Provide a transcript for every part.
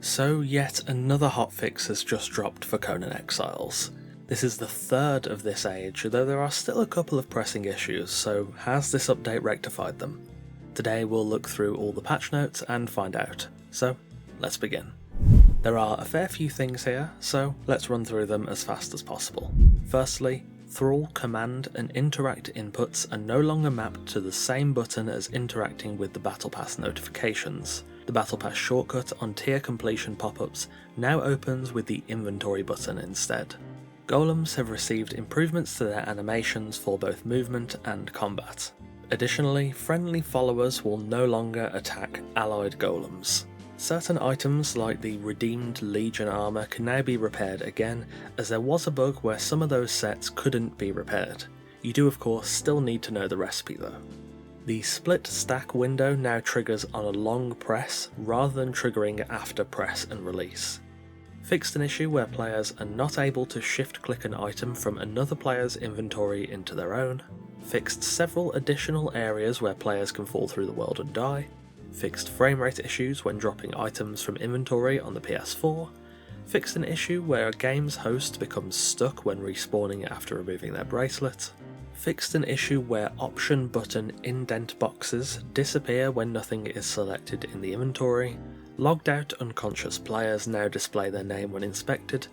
So yet another hotfix has just dropped for Conan Exiles. This is the third of this age, though there are still a couple of pressing issues, so has this update rectified them? Today we'll look through all the patch notes and find out, so let's begin. There are a fair few things here, so let's run through them as fast as possible. Firstly, Thrall command and interact inputs are no longer mapped to the same button as interacting with the Battle Pass notifications. The Battle Pass shortcut on tier completion pop-ups now opens with the inventory button instead. Golems have received improvements to their animations for both movement and combat. Additionally, friendly followers will no longer attack allied golems. Certain items like the redeemed Legion armour can now be repaired again, as there was a bug where some of those sets couldn't be repaired. You do of course still need to know the recipe though. The split stack window now triggers on a long press rather than triggering after press and release. Fixed an issue where players are not able to shift click an item from another player's inventory into their own. Fixed several additional areas where players can fall through the world and die. Fixed framerate issues when dropping items from inventory on the PS4, fixed an issue where a game's host becomes stuck when respawning after removing their bracelet, fixed an issue where option button indent boxes disappear when nothing is selected in the inventory, logged out unconscious players now display their name when inspected,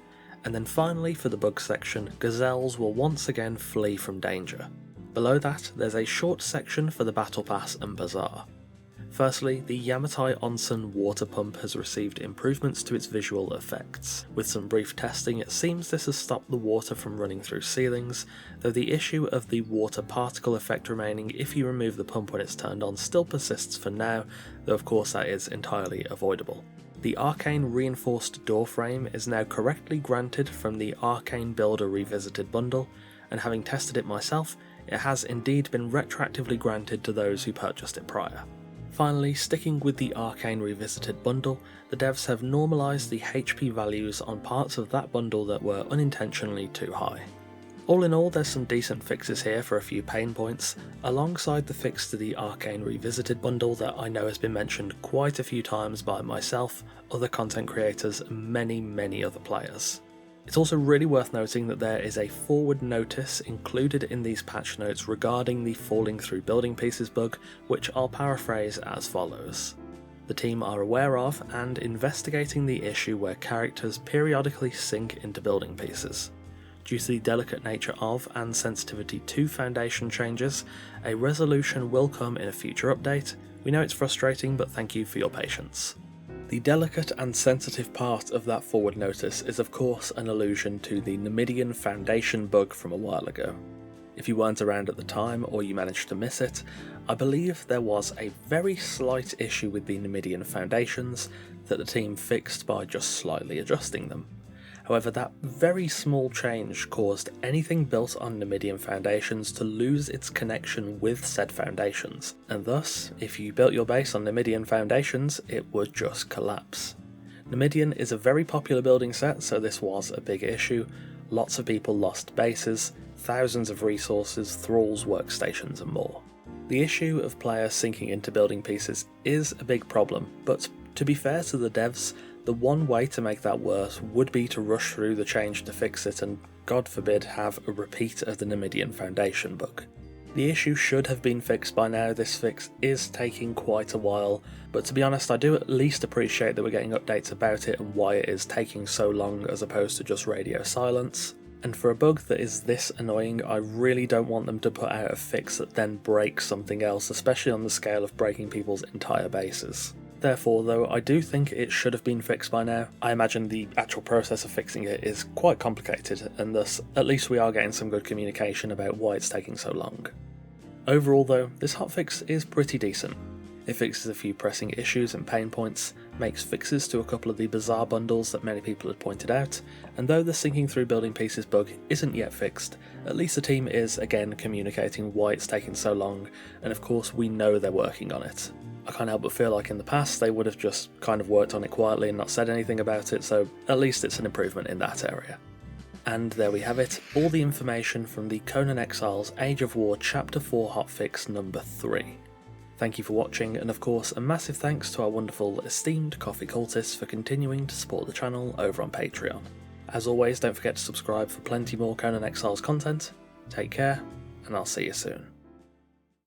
and then finally for the bug section, gazelles will once again flee from danger. Below that, there's a short section for the Battle Pass and Bazaar. Firstly, the Yamatai Onsen water pump has received improvements to its visual effects. With some brief testing, it seems this has stopped the water from running through ceilings, though the issue of the water particle effect remaining if you remove the pump when it's turned on still persists for now, though of course that is entirely avoidable. The Arcane reinforced door frame is now correctly granted from the Arcane Builder Revisited bundle, and having tested it myself, it has indeed been retroactively granted to those who purchased it prior. Finally, sticking with the Arcane Revisited bundle, the devs have normalised the HP values on parts of that bundle that were unintentionally too high. All in all, there's some decent fixes here for a few pain points, alongside the fix to the Arcane Revisited bundle that I know has been mentioned quite a few times by myself, other content creators, and many other players. It's also really worth noting that there is a forward notice included in these patch notes regarding the falling through building pieces bug, which I'll paraphrase as follows. The team are aware of and investigating the issue where characters periodically sink into building pieces. Due to the delicate nature of and sensitivity to foundation changes, a resolution will come in a future update. We know it's frustrating, but thank you for your patience. The delicate and sensitive part of that forward notice is of course an allusion to the Numidian Foundation bug from a while ago. If you weren't around at the time or you managed to miss it, I believe there was a very slight issue with the Numidian Foundations that the team fixed by just slightly adjusting them. However, that very small change caused anything built on Numidian foundations to lose its connection with said foundations, and thus, if you built your base on Numidian foundations, it would just collapse. Numidian is a very popular building set, so this was a big issue. Lots of people lost bases, thousands of resources, thralls, workstations and more. The issue of players sinking into building pieces is a big problem, but to be fair to the devs, the one way to make that worse would be to rush through the change to fix it and, God forbid, have a repeat of the Numidian Foundation bug. The issue should have been fixed by now. This fix is taking quite a while, but to be honest I do at least appreciate that we're getting updates about it and why it is taking so long as opposed to just radio silence. And for a bug that is this annoying, I really don't want them to put out a fix that then breaks something else, especially on the scale of breaking people's entire bases. Therefore, though I do think it should have been fixed by now, I imagine the actual process of fixing it is quite complicated, and thus at least we are getting some good communication about why it's taking so long. Overall though, this hotfix is pretty decent. It fixes a few pressing issues and pain points, makes fixes to a couple of the Bazaar bundles that many people had pointed out, and though the sinking through building pieces bug isn't yet fixed, at least the team is again communicating why it's taking so long, and of course we know they're working on it. I can't help but feel like in the past they would have just kind of worked on it quietly and not said anything about it, so at least it's an improvement in that area. And there we have it, all the information from the Conan Exiles Age of War Chapter 4 hotfix number 3. Thank you for watching, and of course a massive thanks to our wonderful esteemed coffee cultists for continuing to support the channel over on Patreon. As always, don't forget to subscribe for plenty more Conan Exiles content. Take care, and I'll see you soon.